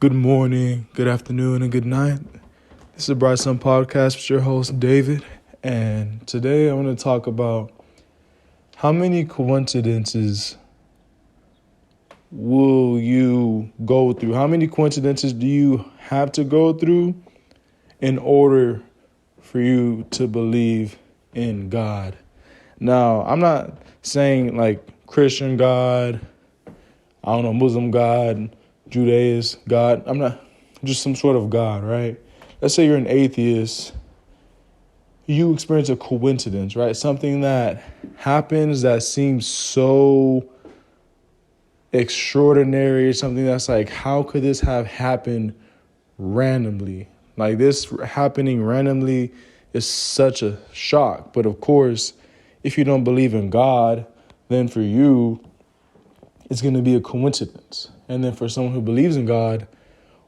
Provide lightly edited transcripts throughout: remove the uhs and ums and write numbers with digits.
Good morning, good afternoon, and good night. This is a Bright Sun Podcast with your host, David. And today I want to talk about how many coincidences will you go through? How many coincidences do you have to go through in order for you to believe in God? Now, I'm not saying like Christian God, Muslim God, Judaism God. I'm not just some sort of God, right? Let's say you're an atheist. You experience a coincidence, right? Something that happens that seems so extraordinary, something that's like, how could this have happened randomly? Like this happening randomly is such a shock. But of course, if you don't believe in God, then for you, it's going to be a coincidence. And then for someone who believes in God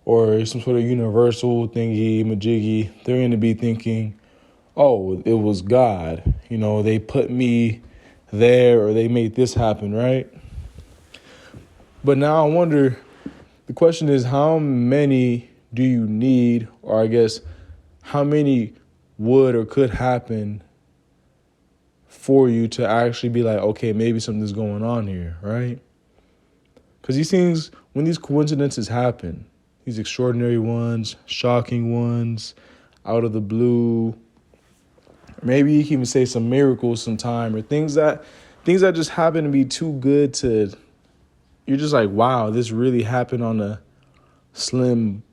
or some sort of universal thingy, majiggy, they're going to be thinking, oh, it was God. You know, they put me there or they made this happen, right? But now I wonder, the question is, how many do you need, or I guess, how many would or could happen for you to actually be like, okay, maybe something's going on here, right? Because these things, when these coincidences happen, these extraordinary ones, shocking ones, out of the blue, maybe you can even say some miracles sometime, or things that just happen to be too good to, you're just like, wow, this really happened on a slim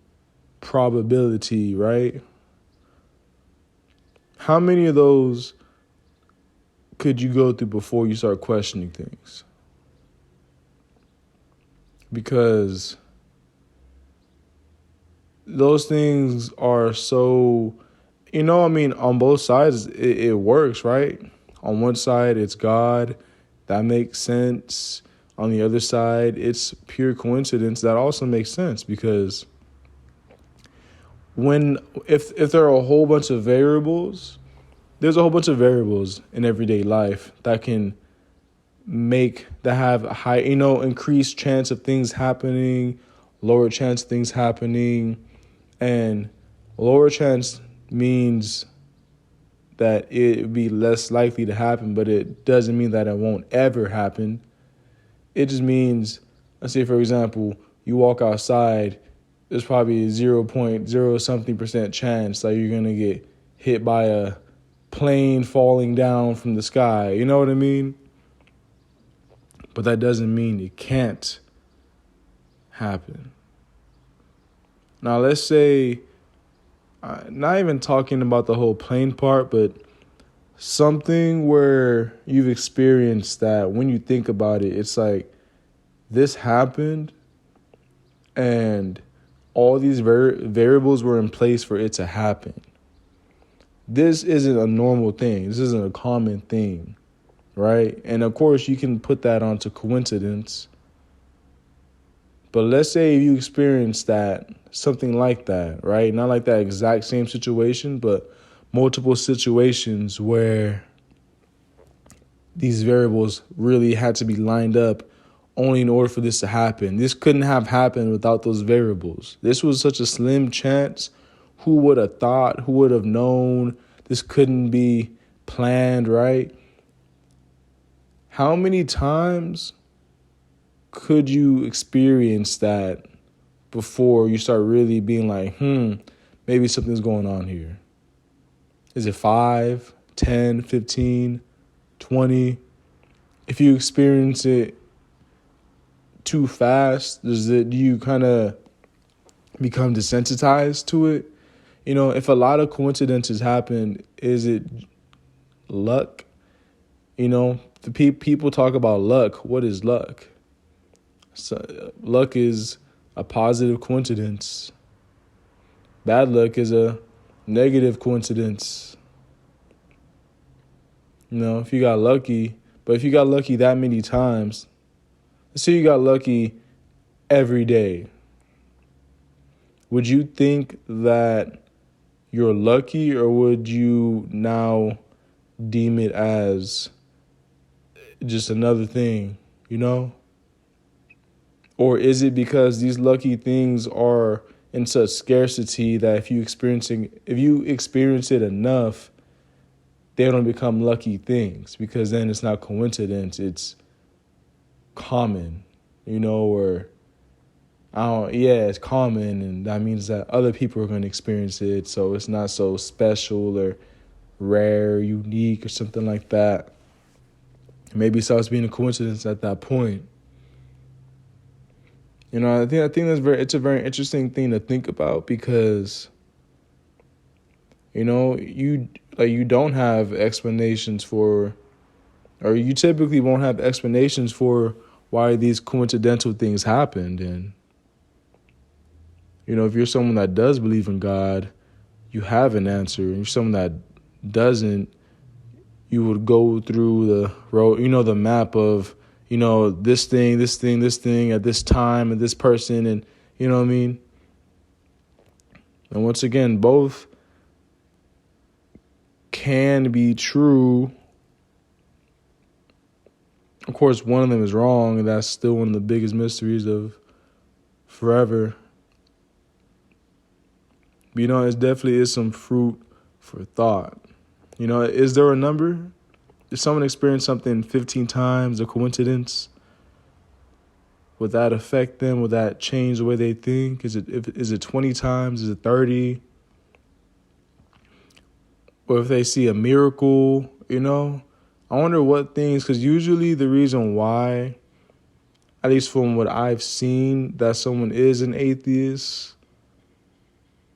probability, right? How many of those could you go through before you start questioning things? Because those things are so, on both sides, it works, right? On one side, it's God. That makes sense. On the other side, it's pure coincidence. That also makes sense because if there are a whole bunch of variables, there's a whole bunch of variables in everyday life that can have a high, increased chance of things happening, lower chance of things happening. And lower chance means that it would be less likely to happen, but it doesn't mean that it won't ever happen. It just means, let's say, for example, you walk outside, there's probably a 0.0 something percent chance that you're going to get hit by a plane falling down from the sky. You know what I mean? But that doesn't mean it can't happen. Now, let's say, not even talking about the whole plane part, but something where you've experienced that when you think about it, it's like this happened and all these variables were in place for it to happen. This isn't a normal thing. This isn't a common thing, right? And of course, you can put that onto coincidence. But let's say you experience something like that, right? Not like that exact same situation, but multiple situations where these variables really had to be lined up only in order for this to happen. This couldn't have happened without those variables. This was such a slim chance. Who would have thought? Who would have known? This couldn't be planned, right? How many times could you experience that before you start really being like, maybe something's going on here? Is it 5, 10, 15, 20? If you experience it too fast, do you kind of become desensitized to it? If a lot of coincidences happen, is it luck? The people talk about luck. What is luck? So, luck is a positive coincidence. Bad luck is a negative coincidence. If you got lucky, but if you got lucky that many times, let's say you got lucky every day, would you think that you're lucky, or would you now deem it as just another thing, Or is it because these lucky things are in such scarcity that if you experience it enough, they don't become lucky things, because then it's not coincidence, it's common, or it's common, and that means that other people are going to experience it, so it's not so special or rare, unique, or something like that. Maybe it starts being a coincidence at that point. I think it's a very interesting thing to think about, because you don't have explanations for, or you typically won't have explanations for why these coincidental things happened. And if you're someone that does believe in God, you have an answer. And if you're someone that doesn't, you would go through the road, the map of, this thing at this time and this person, and you know what I mean? And once again, both can be true. Of course, one of them is wrong, and that's still one of the biggest mysteries of forever. But, it definitely is some fruit for thought. Is there a number? If someone experienced something 15 times, a coincidence, would that affect them? Would that change the way they think? Is it 20 times? Is it 30? Or if they see a miracle, I wonder what things, because usually the reason why, at least from what I've seen, that someone is an atheist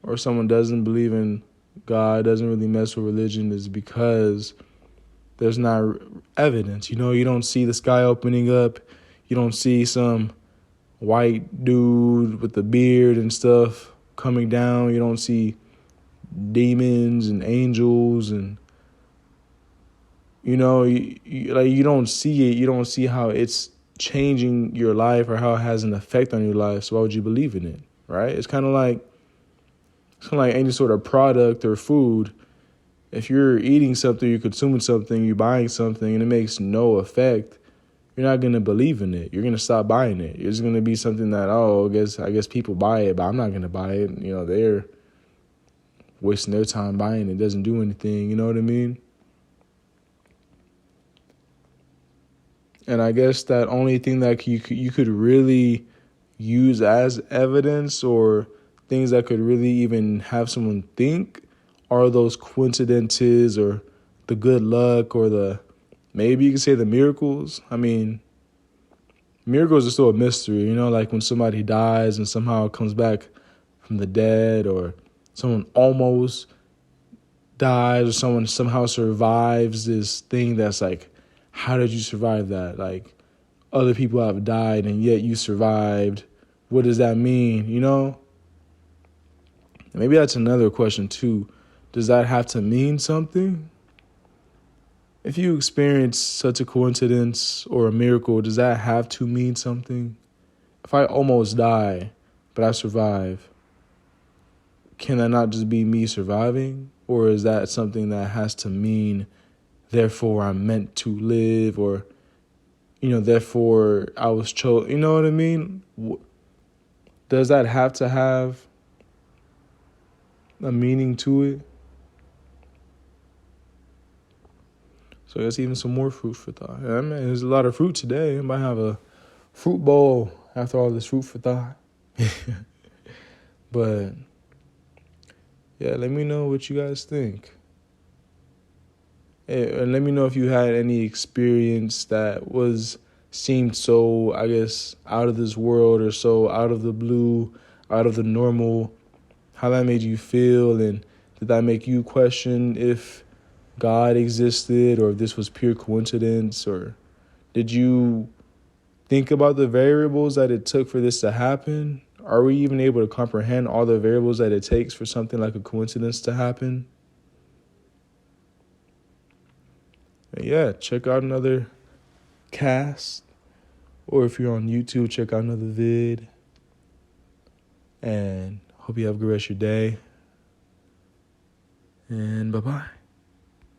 or someone doesn't believe in God, doesn't really mess with religion, is because there's not evidence. You don't see the sky opening up. You don't see some white dude with a beard and stuff coming down. You don't see demons and angels, and you don't see it. You don't see how it's changing your life or how it has an effect on your life. So why would you believe in it, right? It's kind of like any sort of product or food. If you're eating something, you're consuming something, you're buying something, and it makes no effect, you're not going to believe in it. You're going to stop buying it. It's going to be something that, I guess people buy it, but I'm not going to buy it. They're wasting their time buying it. It doesn't do anything. You know what I mean? And I guess that only thing that you could really use as evidence, or things that could really even have someone think, are those coincidences, or the good luck, or maybe you could say the miracles. I mean, miracles are still a mystery, like when somebody dies and somehow comes back from the dead, or someone almost dies, or someone somehow survives this thing that's like, how did you survive that? Like, other people have died and yet you survived. What does that mean? Maybe that's another question too. Does that have to mean something? If you experience such a coincidence or a miracle, does that have to mean something? If I almost die, but I survive, can that not just be me surviving? Or is that something that has to mean, therefore I'm meant to live, or, therefore I was chosen? You know what I mean? Does that have to have a meaning to it? So that's even some more fruit for thought. Yeah, man, there's a lot of fruit today. I might have a fruit bowl after all this fruit for thought. But yeah, let me know what you guys think. And let me know if you had any experience that seemed so, I guess, out of this world, or so out of the blue, out of the normal, how that made you feel, and did that make you question if God existed, or if this was pure coincidence, or did you think about the variables that it took for this to happen? Are we even able to comprehend all the variables that it takes for something like a coincidence to happen? And yeah, check out another cast, or if you're on YouTube, check out another vid. And hope you have a good rest of your day. And bye-bye.